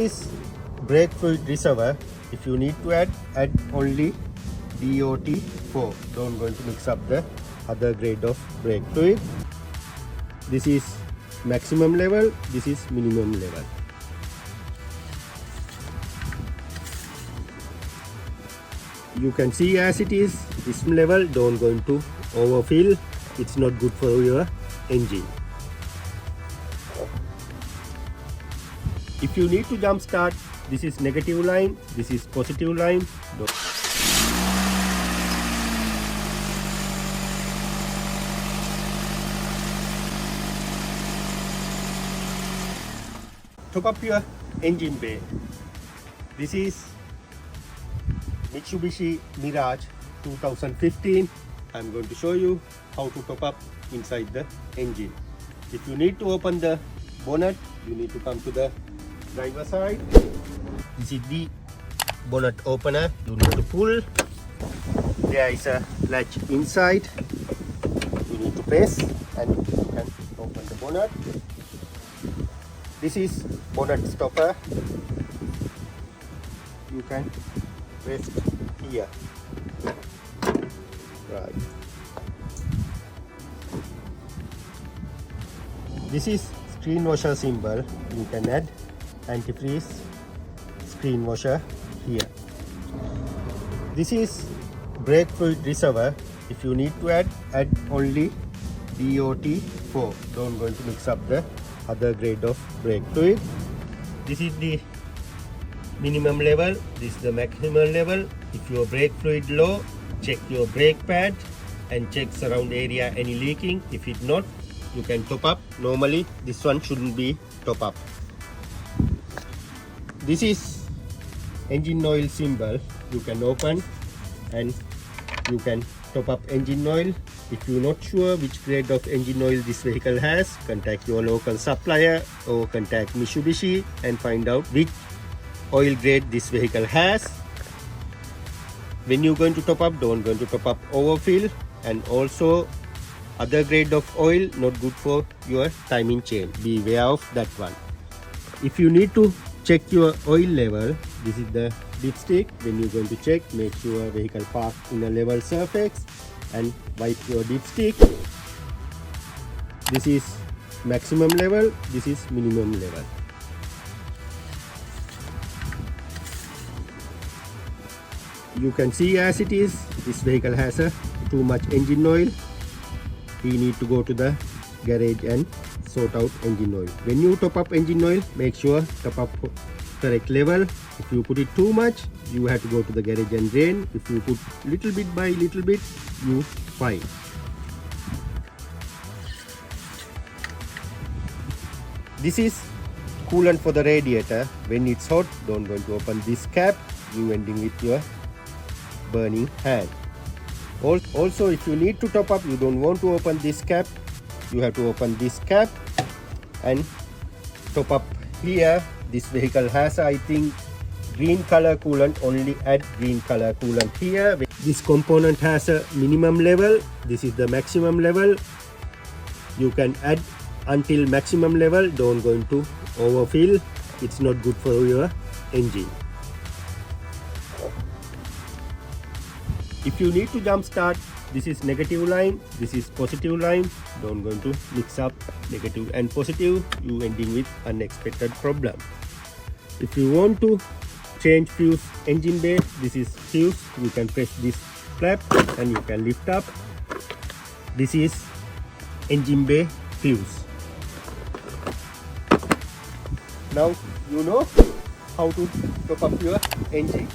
This brake fluid reservoir, if you need to add only DOT4. Don't going to mix up the other grade of brake fluid. This is maximum level, this is minimum level. You can see as it is, this level, don't going to overfill. It's not good for your engine. If you need to jump start, this is negative line, this is positive line. Top up your engine bay. This is Mitshubishi Mirage 2015. I'm going to show you how to top up inside the engine. If you need to open the bonnet, you need to come to the driver side. This is the bonnet opener. You need to pull. There is a latch inside. You need to press and you can open the bonnet. This is bonnet stopper. You can press here. Right. This is screen washer symbol. You can add antifreeze screen washer here. This is brake fluid reservoir. If you need to add only DOT4. Don't going to mix up the other grade of brake fluid. This is the minimum level, this is the maximum level. If your brake fluid low, check your brake pad and check surround area any leaking. If it not, you can top up. Normally this one shouldn't be top up. This is engine oil symbol. You can open and you can top up engine oil. If you're not sure which grade of engine oil this vehicle has, contact your local supplier or contact Mitsubishi and find out which oil grade this vehicle has. When you're going to top up, don't going to top up overfill, and also other grade of oil not good for your timing chain. Be aware of that one. If you need to check your oil level, this is the dipstick. When you're going to check, make sure vehicle parked in a level surface and wipe your dipstick. This is maximum level, this is minimum level. You can see as it is, this vehicle has too much engine oil. We need to go to the garage and sort out engine oil. When you top up engine oil, make sure top up correct level. If you put it too much, you have to go to the garage and drain. If you put little bit by little bit, you fine. This is coolant for the radiator. When it's hot, don't going to open this cap. You ending with your burning hand. Also, if you need to top up, you don't want to open this cap, you have to open this cap and top up here. This vehicle has, I think, green color coolant. Only add green color coolant here. This component has a minimum level, this is the maximum level. You can add until maximum level. Don't going to overfill, it's not good for your engine. If you need to jump start, this is negative line, this is positive line. Don't going to mix up negative and positive, you ending with unexpected problem. If you want to change fuse engine bay, this is fuse. You can press this flap and you can lift up. This is engine bay fuse. Now you know how to top up your engine.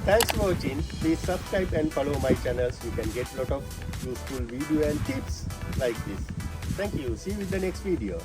Thanks for watching. Please subscribe and follow my channels. You can get a lot of useful video and tips like this. Thank you. See you in the next video.